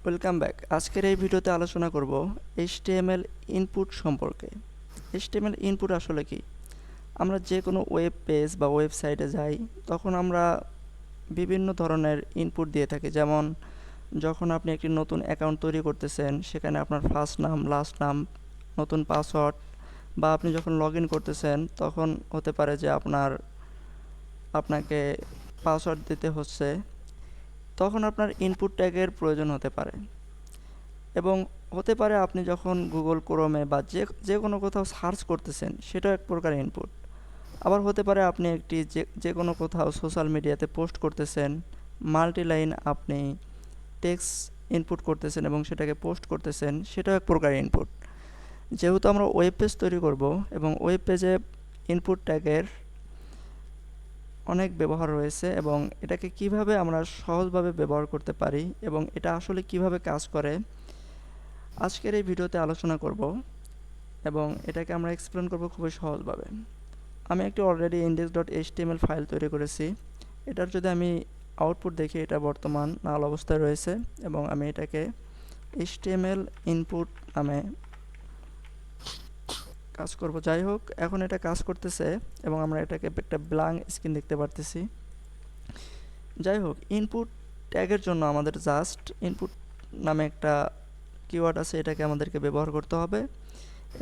Welcome back. আজকের এই ভিডিওতে আলোচনা করব HTML ইনপুট সম্পর্কে। HTML ইনপুট আসলে কি? আমরা যে কোনো ওয়েব পেজ বা ওয়েবসাইটে যাই, তখন আমরা বিভিন্ন ধরনের ইনপুট দিয়ে থাকি। যেমন যখন আপনি একটি নতুন অ্যাকাউন্ট তৈরি করতেছেন, সেখানে আপনার ফার্স্ট নাম, লাস্ট নাম, নতুন পাসওয়ার্ড, বা আপনি যখন লগ ইন করতেছেন তখন হতে পারে যে আপনাকে পাসওয়ার্ড দিতে হচ্ছে, তখন আপনার ইনপুট ট্যাগের প্রয়োজন হতে পারে। এবং হতে পারে আপনি যখন গুগল ক্রোমে বা যে কোনো কোথাও সার্চ করতেছেন, সেটাও এক প্রকার ইনপুট। আবার হতে পারে আপনি একটি যে কোনো কোথাও সোশ্যাল মিডিয়াতে পোস্ট করতেছেন, মাল্টি লাইন আপনি টেক্সট ইনপুট করতেছেন এবং সেটাকে পোস্ট করতেছেন, সেটাও এক প্রকার ইনপুট। যেহেতু আমরা ওয়েব পেজ তৈরি করব এবং ওয়েব পেজে ইনপুট ট্যাগের অনেক ব্যবহার রয়েছে এবং এটাকে কিভাবে আমরা সহজভাবে ব্যবহার করতে পারি এবং এটা আসলে কিভাবে কাজ করে, আজকের এই ভিডিওতে আলোচনা করব এবং এটাকে আমরা এক্সপ্লেন করব খুবই সহজভাবে। আমি একটি অলরেডি index.html ফাইল তৈরি করেছি। এটার যদি আমি আউটপুট দেখি, এটা বর্তমান নাল অবস্থায় রয়েছে এবং আমি এটাকে HTML ইনপুট নামে কাজ করব। যাই হোক, এখন এটা কাজ করতেছে এবং আমরা এটাকে একটা ব্ল্যাঙ্ক স্ক্রিন দেখতে পারতেছি। যাই হোক, ইনপুট ট্যাগের জন্য আমাদের জাস্ট ইনপুট নামে একটা কিওয়ার্ড আছে, এটাকে আমাদেরকে ব্যবহার করতে হবে।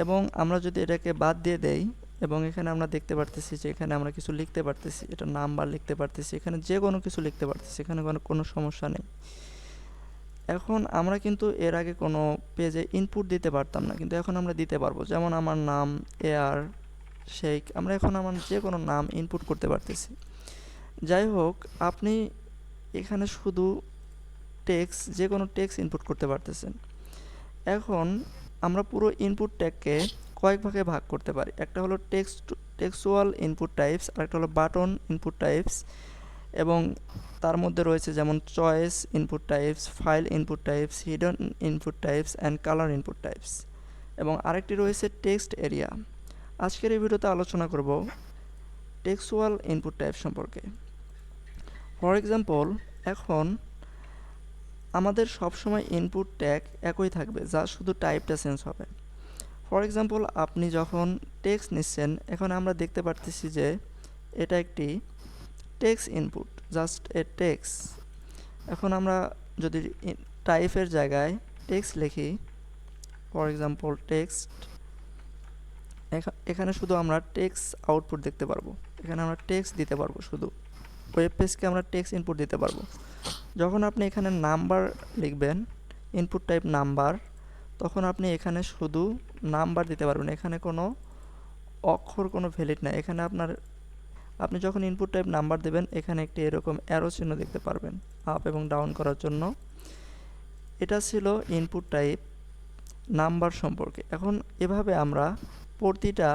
এবং আমরা যদি এটাকে বাদ দিয়ে দেই এবং এখানে আমরা দেখতে পারতেছি যে এখানে আমরা কিছু লিখতে পারতেছি, এটা নাম্বার লিখতে পারতেছি, এখানে যে কোনো কিছু লিখতে পারতেছি, এখানে কোনো সমস্যা নেই। এখন আমরা কিন্তু এর আগে কোনো পেজে ইনপুট দিতে পারতাম না, কিন্তু এখন আমরা দিতে পারবো। যেমন আমার নাম AR শেখ, আমরা এখন আমার যে কোনো নাম ইনপুট করতে পারতেছি। যাই হোক, আপনি এখানে শুধু যে কোনো টেক্সট ইনপুট করতে পারতেছেন। এখন আমরা পুরো ইনপুট ট্যাগকে কয়েক ভাগে ভাগ করতে পারি। একটা হলো টেক্সচুয়াল ইনপুট টাইপস, আর একটা হলো বাটন ইনপুট টাইপস, এবং তার মধ্যে রয়েছে যেমন choice input types, file input types, hidden input types and colour input types, এবং আরেকটি রয়েছে টেক্সট এরিয়া। আজকের এই ভিডিওতে আলোচনা করব টেক্সচুয়াল ইনপুট টাইপ সম্পর্কে। ফর এক্সাম্পল, এখন আমাদের সবসময় ইনপুট ট্যাগ একই থাকবে, যা শুধু টাইপটা চেঞ্জ হবে। ফর এক্সাম্পল, আপনি যখন টেক্সট নিচ্ছেন, এখন আমরা দেখতে পারতেছি যে এটা একটি text input, just a text. এখন আমরা যদি টাইপের জায়গায় টেক্সট লিখি, ফর এক্সাম্পল টেক্সট, এখানে শুধু আমরা টেক্সট আউটপুট দেখতে পারবো, এখানে আমরা টেক্সট দিতে পারবো, শুধু ওয়েব পেজকে আমরা টেক্সট ইনপুট দিতে পারবো। যখন আপনি এখানে নাম্বার লিখবেন, ইনপুট টাইপ নাম্বার, তখন আপনি এখানে শুধু নাম্বার দিতে পারবেন, এখানে কোনো অক্ষর, কোনো ভ্যালিড নাই। এখানে আপনি যখন ইনপুট টাইপ নাম্বার দেবেন, এখানে একটি এরকম অ্যারো চিহ্ন দেখতে পারবেন আপ এবং ডাউন করার জন্য। এটা ছিল ইনপুট টাইপ নাম্বার সম্পর্কে। এখন এভাবে আমরা প্রতিটা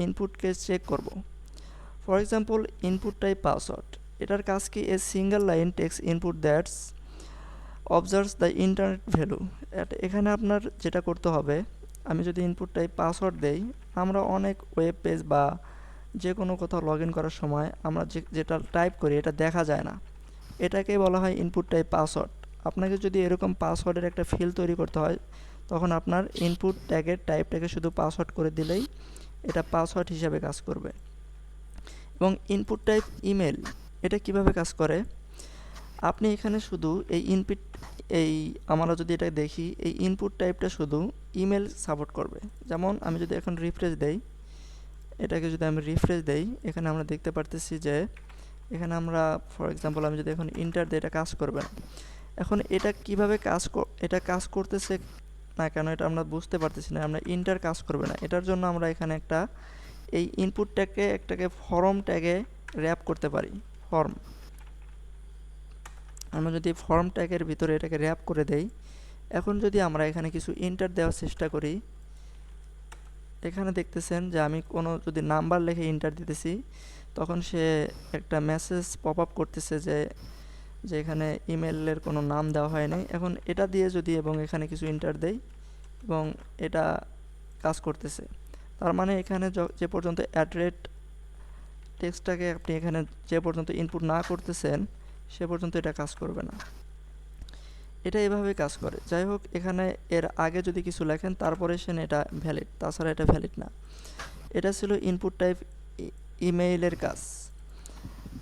ইনপুটকে চেক করব। For example, input type password, এটার কাজ কি? A single line text input that's observes the internet value. এখানে আপনার যেটা করতে হবে, আমি যদি ইনপুট টাইপ পাসওয়ার্ড দেই, আমরা অনেক ওয়েব পেজ বা যে কোনো কোথাও লগ ইন করার সময় আমরা যেটা টাইপ করি, এটা দেখা যায় না, এটাকেই বলা হয় ইনপুট টাইপ পাসওয়ার্ড। আপনাকে যদি এরকম পাসওয়ার্ডের একটা ফিল্ড তৈরি করতে হয়, তখন আপনার ইনপুট ট্যাগের টাইপটাকে শুধু পাসওয়ার্ড করে দিলেই এটা পাসওয়ার্ড হিসাবে কাজ করবে। এবং ইনপুট টাইপ ইমেল, এটা কিভাবে কাজ করে? আপনি এখানে শুধু আমরা যদি এটা দেখি, এই ইনপুট টাইপটা শুধু ইমেল সাপোর্ট করবে। যেমন আমি যদি এখন রিফ্রেশ দেই, এটাকে যদি আমি রিফ্রেশ দেই, এখানে আমরা দেখতে পারতেছি যে এখানে আমরা, ফর এক্সাম্পল, আমি যদি এখন ইন্টার দিই, এটা কাজ করবে না। এখন এটা কিভাবে এটা কাজ করতেছে না কেন, এটা আমরা বুঝতে পারতেছি না। আমরা ইন্টার কাজ করবে না, এটার জন্য আমরা এখানে এই ইনপুট ট্যাগকে একটাকে ফর্ম ট্যাগে র্যাপ করতে পারি। আমরা যদি ফর্ম ট্যাগের ভিতরে এটাকে র্যাপ করে দেই, এখন যদি আমরা এখানে কিছু ইন্টার দেওয়ার চেষ্টা করি, এখানে দেখতেছেন যে আমি যদি নাম্বার লিখে ইন্টার দিতেছি, তখন সে একটা মেসেজ পপ আপ করতেছে যে এখানে ইমেলের কোনো নাম দেওয়া হয়নি। এখন এটা দিয়ে যদি এবং এখানে কিছু ইন্টার দেই এবং এটা কাজ করতেছে, তার মানে এখানে যে পর্যন্ত অ্যাড্রেস টেক্সটটাকে আপনি এখানে যে পর্যন্ত ইনপুট না করতেছেন, সে পর্যন্ত এটা কাজ করবে না। এটা এভাবে কাজ করে। যাই হোক, এখানে এর আগে যদি কিছু লেখেন তারপরে সেন এটা ভ্যালিড, তাছাড়া এটা ভ্যালিড না। এটা ছিল ইনপুট টাইপ ইমেইলের কাজ।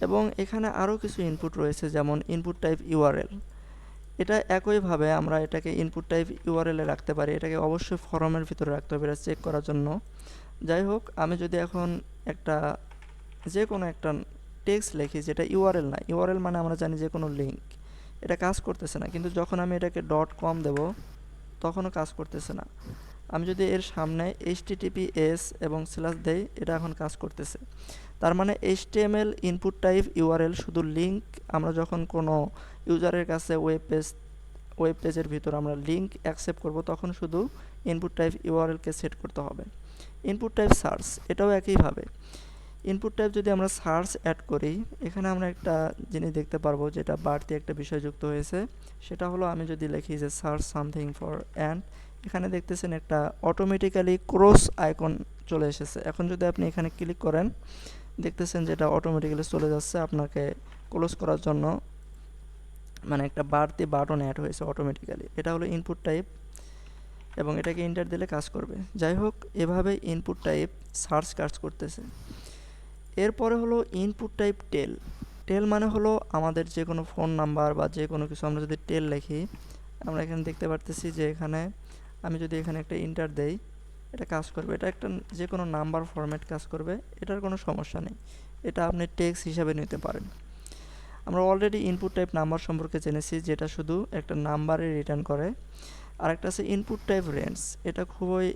এবং এখানে আরও কিছু ইনপুট রয়েছে, যেমন ইনপুট টাইপ ইউআরএল। এটা একইভাবে আমরা এটাকে ইনপুট টাইপ ইউআরএলে রাখতে পারি। এটাকে অবশ্যই ফরমের ভিতরে রাখতে হবে এটা চেক করার জন্য। যাই হোক, আমি যদি এখন একটা যে কোনো একটা টেক্সট লিখি যেটা ইউআরএল না, ইউআরএল মানে আমরা জানি যে কোনো লিঙ্ক, এটা কাজ করতেছে না। কিন্তু যখন আমি এটাকে .com দেব তখনও কাজ করতেছে না। আমি যদি এর সামনে https এবং স্ল্যাশ দেই, এটা এখন কাজ করতেছে। তার মানে HTML ইনপুট টাইপ ইউআরএল শুধু লিঙ্ক, আমরা যখন কোনো ইউজারের কাছে ওয়েব পেজের ভিতর আমরা লিঙ্ক অ্যাকসেপ্ট করব তখন শুধু ইনপুট টাইপ ইউআরএলকে সেট করতে হবে। ইনপুট টাইপ সার্চ, এটাও একইভাবে। ইনপুট টাইপ যদি আমরা সার্চ অ্যাড করি, এখানে আমরা একটা জিনিস দেখতে পারবো যেটা বাড়তি একটা বিষয় যুক্ত হয়েছে। সেটা হলো আমি যদি লিখি যে সার্চ সামথিং ফর অ্যান্ড, এখানে দেখতেছেন একটা অটোমেটিক্যালি ক্রস আইকন চলে এসেছে। এখন যদি আপনি এখানে ক্লিক করেন, দেখতেছেন যেটা অটোমেটিক্যালি চলে যাচ্ছে। আপনাকে ক্লোজ করার জন্য মানে একটা বাড়তি বাটন অ্যাড হয়েছে অটোমেটিক্যালি। এটা হলো ইনপুট টাইপ এবং এটাকে এন্টার দিলে কাজ করবে। যাই হোক, এভাবে ইনপুট টাইপ সার্চ কাজ করতেছে। এরপরে হলো ইনপুট টাইপ টেল। টেল মানে হলো আমাদের যে কোনো ফোন নাম্বার বা যে কোনো কিছু আমরা যদি টেল লিখি, আমরা এখানে দেখতে পারতেছি যে এখানে আমি যদি এখানে একটা এন্টার দেই, এটা কাজ করবে। এটা একটা যে কোনো নাম্বার ফরম্যাট কাজ করবে, এটার কোনো সমস্যা নেই। এটা আপনি টেক্সট হিসাবে নিতে পারেন। আমরা অলরেডি ইনপুট টাইপ নাম্বার সম্পর্কে জেনেছি, যেটা শুধু একটা নাম্বারে রিটার্ন করে। আরেকটা আছে ইনপুট টাইপ রেঞ্জ। এটা খুবই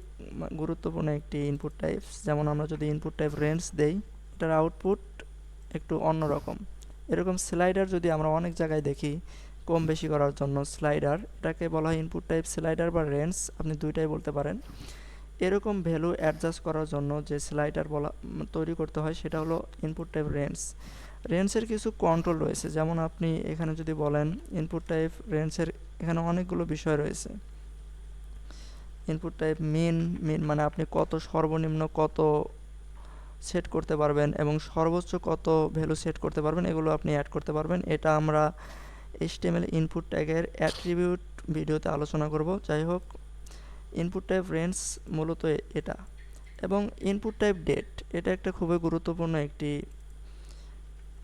গুরুত্বপূর্ণ একটি ইনপুট টাইপ। যেমন আমরা যদি ইনপুট টাইপ রেঞ্জ দেই, এটার আউটপুট একটু অন্যরকম। এরকম স্লাইডার যদি আমরা অনেক জায়গায় দেখি কম বেশি করার জন্য স্লাইডার, এটাকে বলা হয় ইনপুট টাইপ স্লাইডার বা রেঞ্জ, আপনি দুইটাই বলতে পারেন। এরকম ভ্যালু অ্যাডজাস্ট করার জন্য যে স্লাইডার তৈরি করতে হয় সেটা হলো ইনপুট টাইপ রেঞ্জ। রেঞ্জের কিছু কন্ট্রোল রয়েছে, যেমন আপনি এখানে যদি বলেন ইনপুট টাইপ রেঞ্জের, এখানে অনেকগুলো বিষয় রয়েছে। ইনপুট টাইপ মিন মানে আপনি কত সর্বনিম্ন কত সেট করতে পারবেন এবং সর্বোচ্চ কত ভ্যালু সেট করতে পারবেন, এগুলো আপনি অ্যাড করতে পারবেন। এটা আমরা HTML ইনপুট ট্যাগের অ্যাট্রিবিউট ভিডিওতে আলোচনা করব। যাই হোক, ইনপুট টাইপ রেঞ্জ মূলত এটা। এবং ইনপুট টাইপ ডেট, এটা একটা খুবই গুরুত্বপূর্ণ একটি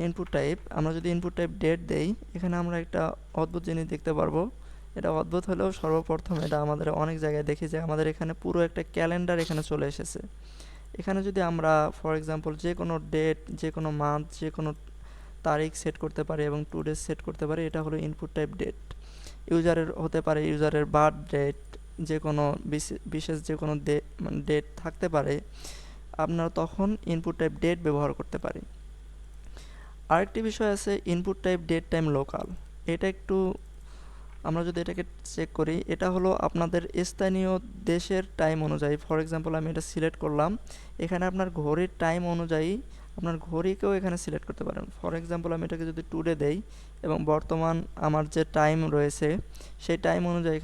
ইনপুট টাইপ। আমরা যদি ইনপুট টাইপ ডেট দেই, এখানে আমরা একটা অদ্ভুত জিনিস দেখতে পারবো। এটা অদ্ভুত হলেও সর্বপ্রথম এটা আমাদের অনেক জায়গায় দেখি যে আমাদের এখানে পুরো একটা ক্যালেন্ডার এখানে চলে এসেছে। এখানে যদি আমরা ফর এক্সাম্পল যে কোনো ডেট, যে কোনো মান্থ, যে কোনো তারিখ সেট করতে পারি এবং টু ডেজ সেট করতে পারি, এটা হলো ইনপুট টাইপ ডেট। ইউজারের হতে পারে ইউজারের বার্থ ডেট, যে কোনো বিশেষ যে কোনো ডেট থাকতে পারে, আপনারা তখন ইনপুট টাইপ ডেট ব্যবহার করতে পারি। আরেকটি বিষয় আছে input type date time local. এটা একটু আমরা যদি এটাকে চেক করি, এটা হলো আপনাদের স্থানীয় দেশের টাইম অনুযায়ী। ফর এক্সাম্পল আমি এটা সিলেক্ট করলাম, এখানে আপনার ঘড়ির টাইম অনুযায়ী আপনার ঘড়িকেও এখানে সিলেক্ট করতে পারেন। ফর এক্সাম্পল আমি এটাকে যদি টুডে দেই এবং বর্তমান আমার যে টাইম রয়েছে সেই টাইম অনুযায়ী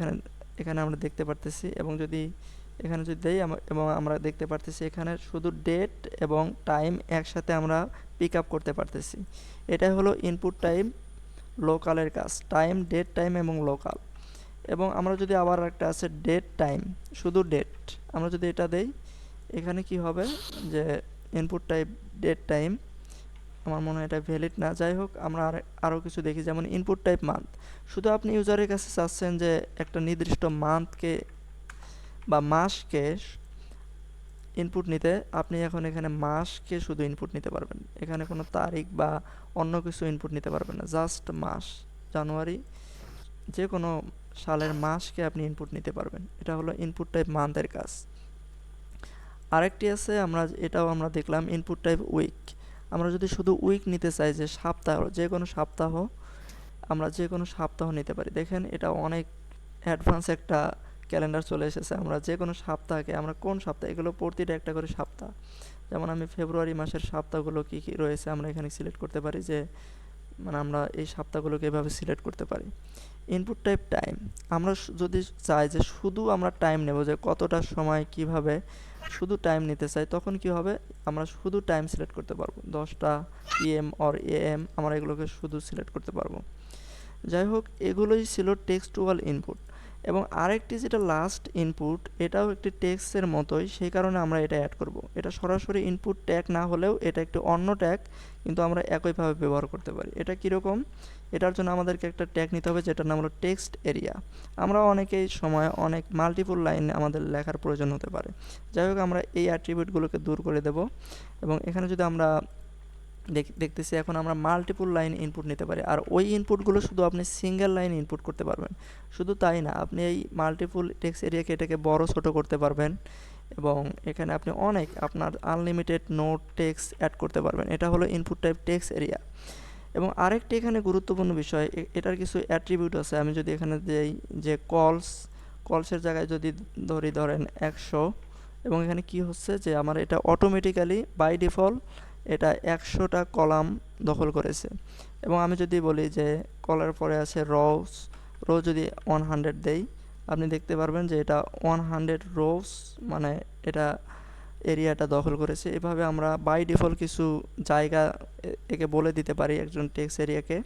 এখানে আমরা দেখতে পারতেছি। এবং যদি এখানে যদি দেই এবং আমরা দেখতে পারতেছি এখানে শুধু ডেট এবং টাইম একসাথে আমরা পিক আপ করতে পারতেছি। এটাই হলো ইনপুট টাইম লোকালের কাজ, টাইম, ডেট, টাইম এবং লোকাল। এবং আমরা যদি আবার একটা আছে ডেট টাইম, শুধু ডেট, আমরা যদি এটা দেই, এখানে কি হবে যে ইনপুট টাইপ ডেট টাইম, আমার মনে হয় এটা ভ্যালিড না। যাই হোক, আমরা আরও কিছু দেখি, যেমন ইনপুট টাইপ মান্থ। শুধু আপনি ইউজারের কাছে চাচ্ছেন যে একটা নির্দিষ্ট মান্থকে বা মাসকে ইনপুট নিতে, আপনি এখন এখানে মাসকে শুধু ইনপুট নিতে পারবেন। এখানে কোনো তারিখ বা অন্য কিছু ইনপুট নিতে পারবেন না, জাস্ট মাস, জানুয়ারি, যে কোনো সালের মাসকে আপনি ইনপুট নিতে পারবেন। এটা হলো ইনপুট টাইপ মান্থের কাজ। আরেকটি আছে, এটাও আমরা দেখলাম ইনপুট টাইপ উইক। আমরা যদি শুধু উইক নিতে চাই, যে সপ্তাহ, যে কোনো সপ্তাহ, আমরা যে কোনো সপ্তাহ নিতে পারি। দেখেন এটা অনেক অ্যাডভান্স একটা ক্যালেন্ডার চলে এসেছে। আমরা যে কোনো সপ্তাহকে, আমরা কোন সপ্তাহ, এগুলো প্রতিটা একটা করে সপ্তাহ। যেমন আমি ফেব্রুয়ারি মাসের সপ্তাহগুলো কী কী রয়েছে আমরা এখানে সিলেক্ট করতে পারি, যে মানে আমরা এই সপ্তাহগুলোকে এভাবে সিলেক্ট করতে পারি। ইনপুট টাইপ টাইম, আমরা যদি চাই যে শুধু আমরা টাইম নেব, যে কতটা সময় কিভাবে শুধু টাইম নিতে চাই, তখন কি হবে, আমরা শুধু টাইম সিলেক্ট করতে পারবো। 10টা PM অর AM আমরা এগুলোকে শুধু সিলেক্ট করতে পারবো। যাই হোক, এগুলোই ছিল টেক্সটুয়াল ইনপুট। এবং আরেকটি যেটা লাস্ট ইনপুট, এটাও একটি টেক্সটের মতোই, সেই কারণে আমরা এটা অ্যাড করব। এটা সরাসরি ইনপুট ট্যাগ না হলেও এটা একটি অন্য ট্যাগ, কিন্তু আমরা একইভাবে ব্যবহার করতে পারি। এটা কীরকম? এটার জন্য আমাদেরকে একটা ট্যাগ নিতে হবে যেটার নাম হলো টেক্সট এরিয়া। আমরা অনেকেই সময় অনেক মাল্টিপল লাইন আমাদের লেখার প্রয়োজন হতে পারে। যাই হোক, আমরা এই অ্যাট্রিবিউটগুলোকে দূর করে দেব। এবং এখানে যদি আমরা দেখতেছি এখন আমরা মাল্টিপল লাইন ইনপুট নিতে পারি, আর ওই ইনপুটগুলো শুধু আপনি সিঙ্গেল লাইন ইনপুট করতে পারবেন। শুধু তাই না, আপনি এই মাল্টিপল টেক্সট এরিয়াকে এটাকে বড় ছোট করতে পারবেন, এবং এখানে আপনি অনেক আপনার আনলিমিটেড নোট টেক্সট অ্যাড করতে পারবেন। এটা হলো ইনপুট টাইপ টেক্সট এরিয়া। এবং আরেকটি এখানে গুরুত্বপূর্ণ বিষয়, এটার কিছু অ্যাট্রিবিউট আছে। আমি যদি এখানে দেই যে কলসের জায়গায় যদি ধরেন 100, এবং এখানে কি হচ্ছে যে আমার এটা অটোমেটিক্যালি বাই ডিফল্ট এটা 100টা কলাম দখল করেছে। এবং আমি যদি বলি যে কলার পরে আছে রো যদি 100 দেই, আপনি দেখতে পারবেন যে এটা 100 রোস, মানে এটা এরিয়াটা দখল করেছে। এভাবে আমরা বাই ডিফল্ট কিছু জায়গা একে বলে দিতে পারি একজন টেক্সট এরিয়াকে।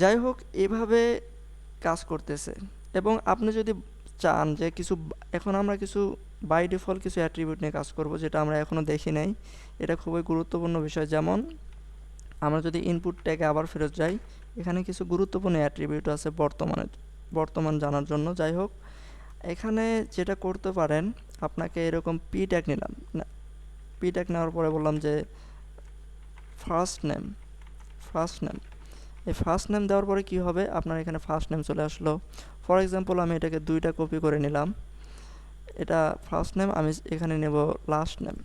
যাই হোক, এভাবে কাজ করতেছে। এবং আপনি যদি চান যে এখন আমরা কিছু বাই ডিফল্ট কিছু অ্যাট্রিবিউট নিয়ে কাজ করব, যেটা আমরা এখনও দেখি নাই। এটা খুবই গুরুত্বপূর্ণ বিষয়। যেমন আমরা যদি ইনপুট ট্যাগে আবার ফেরত যাই, এখানে কিছু গুরুত্বপূর্ণ অ্যাট্রিবিউট আছে বর্তমান জানার জন্য। যাই হোক, এখানে যেটা করতে পারেন, আপনাকে এরকম পি ট্যাগ নিলাম, পি ট্যাগ নেওয়ার পরে বললাম যে ফার্স্ট নেম। এই ফার্স্ট নেম দেওয়ার পরে কি হবে, আপনার এখানে ফার্স্ট নেম চলে আসলো। ফর এক্সাম্পল, আমি এটাকে 2টা কপি করে নিলাম। এটা ফার্স্ট নেম, আমি এখানে নেব লাস্ট নেম।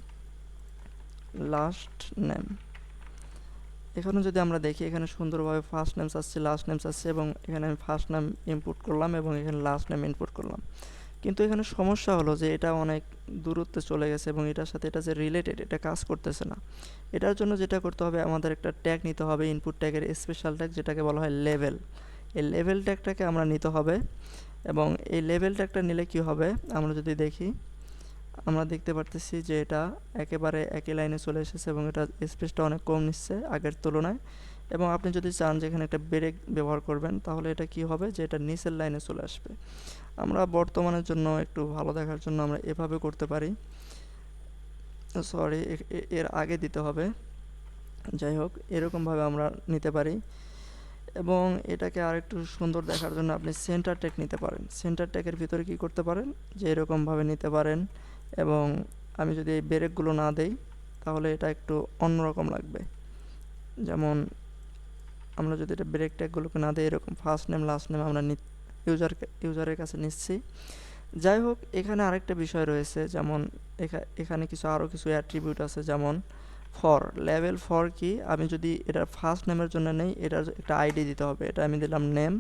এখানে যদি আমরা দেখি, এখানে সুন্দরভাবে ফার্স্ট নেম আসছে, লাস্ট নেম আসছে, এবং এখানে আমি ফার্স্ট নেম ইনপুট করলাম এবং এখানে লাস্ট নেম ইনপুট করলাম। কিন্তু এখানে সমস্যা হলো যে এটা অনেক দূরত্বে চলে গেছে, এবং এটার সাথে এটা যে রিলেটেড, এটা কাজ করতেছে না। এটার জন্য যেটা করতে হবে, আমাদের একটা ট্যাগ নিতে হবে, ইনপুট ট্যাগের স্পেশাল ট্যাগ, যেটাকে বলা হয় লেভেল। এই লেভেল ট্যাগটাকে আমরা নিতে হবে। এবং এই লেভেল ট্যাগটা নিলে কি হবে, আমরা যদি দেখি, আমরা দেখতে পারতেছি যে এটা একেবারে একই লাইনে চলে এসেছে, এবং এটা স্পেসটা অনেক কম নিচ্ছে আগের তুলনায়। এবং আপনি যদি চান যে এখানে একটা ব্রেক ব্যবহার করবেন, তাহলে এটা কি হবে যে এটা নিচের লাইনে চলে আসবে। আমরা বর্তমানের জন্য একটু ভালো দেখার জন্য আমরা এভাবে করতে পারি, সরি, এর আগে দিতে হবে। যাই হোক, এরকমভাবে আমরা নিতে পারি। এবং এটাকে আরেকটু সুন্দর দেখার জন্য আপনি সেন্টার ট্যাগ নিতে পারেন। সেন্টার ট্যাগের ভিতরে কি করতে পারেন, যে এরকমভাবে নিতে পারেন। এবং আমি যদি এই ব্রেকগুলো না দেই, তাহলে এটা একটু অন্যরকম লাগবে। যেমন আমরা যদি এটা ব্রেক ট্যাগগুলোকে না দিই, এরকম ফার্স্ট নেম লাস্ট নেম আমরা ইউজারের কাছে নিচ্ছি। যাই হোক, এখানে আরেকটা বিষয় রয়েছে, যেমন এখানে আরও কিছু অ্যাট্রিবিউট আছে। যেমন লেভেল ফর কি, আমি যদি এটার ফার্স্ট নেমের জন্য নেই, এটার একটা আইডি দিতে হবে। এটা আমি দিলাম নেম,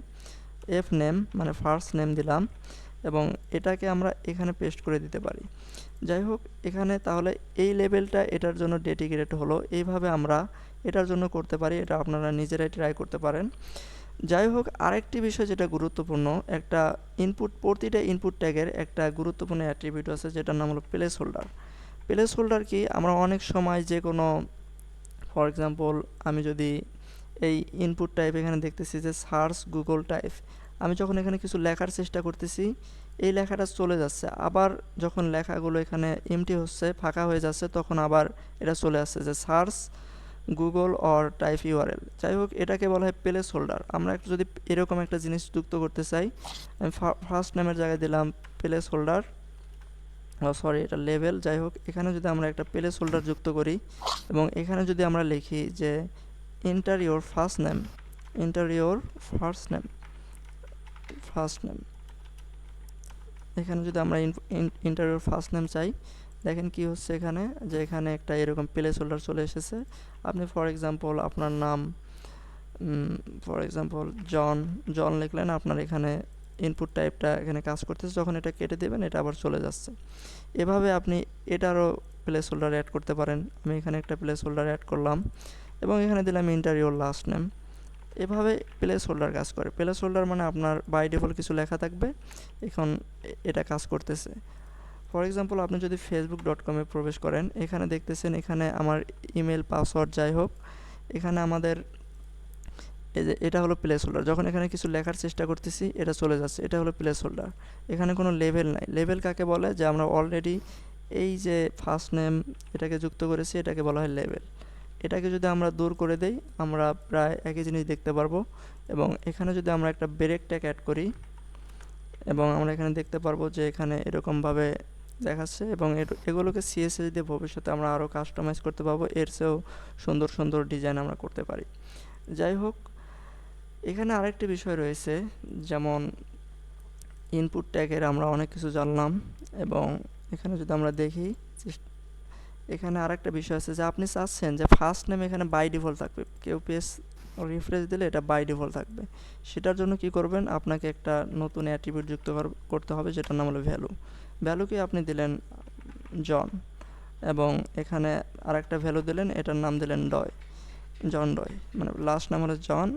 নেম মানে ফার্স্ট নেম দিলাম, এবং এটাকে আমরা এখানে পেস্ট করে দিতে পারি। যাই হোক, এখানে তাহলে এই লেভেলটা এটার জন্য ডেডিকেটেড হলো। এইভাবে আমরা এটার জন্য করতে পারি, এটা আপনারা নিজেরাই ট্রাই করতে পারেন। যাই হোক, আরেকটি বিষয় যেটা গুরুত্বপূর্ণ, একটা প্রতিটা ইনপুট ট্যাগের একটা গুরুত্বপূর্ণ অ্যাট্রিবিউট আছে, যেটার নাম হলো প্লেস হোল্ডার কি, আমরা অনেক সময় যে কোনো, ফর এক্সাম্পল, আমি যদি এই ইনপুট টাইপ এখানে দেখতেছি যে সার্চ গুগল টাইপ, আমি যখন এখানে কিছু লেখার চেষ্টা করতেছি, এই লেখাটা চলে যাচ্ছে, আবার যখন লেখাগুলো এখানে এমটি হচ্ছে, ফাঁকা হয়ে যাচ্ছে, তখন আবার এটা চলে আসছে যে search Google or type URL. যাই হোক, এটাকে বলা হয় প্লেস হোল্ডার। আমরা যদি এরকম একটা জিনিস যুক্ত করতে চাই, আমি ফার্স্ট নেমের জায়গায় দিলাম প্লেস হোল্ডার, সরি, এটা লেভেল। যাই হোক, এখানে যদি আমরা একটা প্লেস হোল্ডার যুক্ত করি, এবং এখানে যদি আমরা লিখি যে এন্টার ইওর ফার্স্ট নেম, এখানে যদি আমরা এন্টার ইওর ফার্স্ট নেম চাই, দেখেন কি হচ্ছে এখানে, যে এখানে একটা এরকম প্লেস হোল্ডার চলে এসেছে। আপনি ফর এক্সাম্পল আপনার নাম, জন লিখলেন, আপনার এখানে ইনপুট টাইপটা এখানে কাজ করতেছে। যখন এটা কেটে দেবেন, এটা আবার চলে যাচ্ছে। এভাবে আপনি এটারও প্লেস হোল্ডার অ্যাড করতে পারেন। আমি এখানে একটা প্লেস হোল্ডার অ্যাড করলাম, এবং এখানে দিলাম এন্টার ইওর লাস্ট নেম। এভাবে প্লেস হোল্ডার কাজ করে। প্লেস হোল্ডার মানে আপনার বাই ডিফল্ট কিছু লেখা থাকবে, এখন এটা কাজ করতেছে। ফর এক্সাম্পল, আপনি যদি facebook.com-এ প্রবেশ করেন, এখানে দেখতেছেন এখানে আমার ইমেল পাসওয়ার্ড, যাই হোক, এখানে আমাদের এই যে এটা হলো প্লেস হোল্ডার, যখন এখানে কিছু লেখার চেষ্টা করতেছি এটা চলে যাচ্ছে, এটা হলো প্লেস হোল্ডার। এখানে কোনো লেভেল নাই। লেভেল কাকে বলে, যে আমরা অলরেডি এই যে ফার্স্ট নেম এটাকে যুক্ত করেছি, এটাকে বলা হয় লেভেল। এটাকে যদি আমরা দূর করে দেই আমরা প্রায় একই জিনিস দেখতে পারবো। এবং এখানে যদি আমরা একটা ব্রেক ট্যাগ অ্যাড করি এবং আমরা এখানে দেখতে পারবো যে এখানে এরকমভাবে দেখাচ্ছে, এবং এগুলোকে সিএসএস দিয়ে ভবিষ্যতে আমরা আরও কাস্টমাইজ করতে পারবো, এর চেয়েও সুন্দর সুন্দর ডিজাইন আমরা করতে পারি। যাই হোক, এখানে আরেকটি বিষয় রয়েছে, যেমন ইনপুট ট্যাগের আমরা অনেক কিছু জানলাম, এবং এখানে যদি আমরা দেখি এখানে আরেকটা বিষয় আছে যে আপনি চাচ্ছেন যে ফার্স্ট নেম এখানে বাই ডিফল্ট থাকবে, কেউ পেজ রিফ্রেশ দিলে এটা বাই ডিফল্ট থাকবে। সেটার জন্য কি করবেন, আপনাকে একটা নতুন অ্যাট্রিবিউট যুক্ত করতে হবে, যেটার নাম হলো ভ্যালু। ভ্যালুকে আপনি দিলেন জন, এবং এখানে আরেকটা ভ্যালু দিলেন, এটার নাম দিলেন ডয়, জন ডয়, মানে লাস্ট নাম হলো জন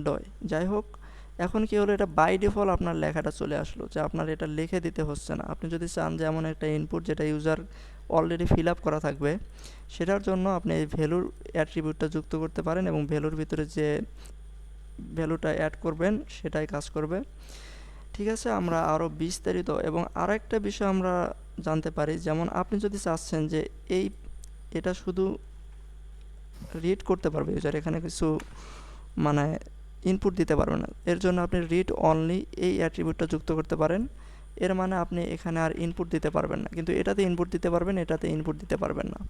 ডয়। যাই হোক, এখন কি হলো, এটা বাই ডিফল্ট আপনার লেখাটা চলে আসলো, যে আপনার এটা লিখে দিতে হচ্ছে না। আপনি যদি চান যে এমন একটা ইনপুট যেটা ইউজার অলরেডি ফিল আপ করা থাকবে, সেটার জন্য আপনি এই ভ্যালুর অ্যাট্রিবিউটটা যুক্ত করতে পারেন, এবং ভ্যালুর ভিতরে যে ভ্যালুটা অ্যাড করবেন সেটাই কাজ করবে। ঠিক আছে, আমরা আরও বিস্তারিত এবং আরেকটা বিষয় আমরা জানতে পারি, যেমন আপনি যদি চাচ্ছেন যে এটা শুধু রিড করতে পারবে ইউজার, এখানে কিছু মানে ইনপুট দিতে পারবে না, এর জন্য আপনি রিড অনলি এই অ্যাট্রিবিউটটা যুক্ত করতে পারেন। এর মানে আপনি এখানে আর ইনপুট দিতে পারবেন না, কিন্তু এটাতে ইনপুট দিতে পারবেন, এটাতে ইনপুট দিতে পারবেন না,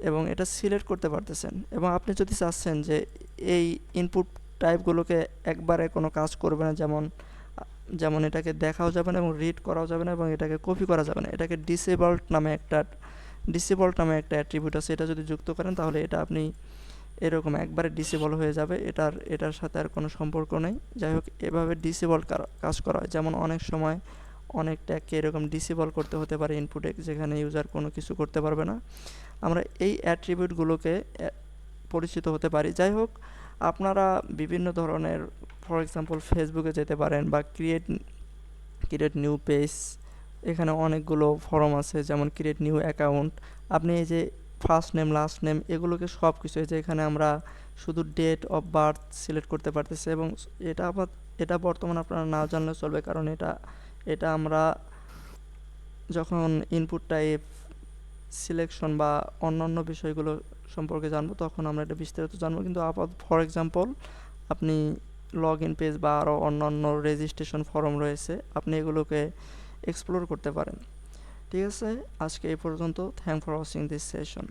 এবং এটা সিলেক্ট করতে পারতেছেন। এবং আপনি যদি চাচ্ছেন যে এই ইনপুট টাইপগুলোকে একবারে কোনো কাজ করবে না, যেমন এটাকে দেখাও যাবে না এবং রিড করাও যাবে না এবং এটাকে কপি করা যাবে না, এটাকে ডিসেবলড নামে একটা অ্যাট্রিবিউট আছে, এটা যদি যুক্ত করেন তাহলে এটা আপনি এরকম একবারে ডিসেবল হয়ে যাবে, এটার সাথে আর কোনো সম্পর্ক নেই। যাই হোক, এভাবে ডিসেবল কাজ করা হয়, যেমন অনেক সময় অনেক ট্যাগকে এরকম ডিসেবল করতে হতে পারে ইনপুটে, যেখানে ইউজার কোনো কিছু করতে পারবে না। আমরা এই অ্যাট্রিবিউটগুলোকে পরিচিত হতে পারি। যাই হোক, আপনারা বিভিন্ন ধরনের, ফর এক্সাম্পল ফেসবুকে যেতে পারেন বা ক্রিয়েট নিউ পেজ, এখানে অনেকগুলো ফরম আছে, যেমন ক্রিয়েট নিউ অ্যাকাউন্ট। আপনি এই যে ফার্স্ট নেম লাস্ট নেম এগুলোকে সব কিছু, এই যে এখানে আমরা শুধু ডেট অফ বার্থ সিলেক্ট করতে পারতেছি, এবং এটা বর্তমানে আপনারা না জানলেও চলবে, কারণ এটা আমরা যখন ইনপুট টাইপ সিলেকশন বা অন্যান্য বিষয়গুলো সম্পর্কে জানবো তখন আমরা এটা বিস্তারিত জানবো। কিন্তু ফর এক্সাম্পল আপনি লগ ইন পেজ বা আরও অন্যান্য রেজিস্ট্রেশন ফর্ম রয়েছে, আপনি এগুলোকে এক্সপ্লোর করতে পারেন। ঠিক আছে, আজকে এই পর্যন্ত। Thank for watching this session.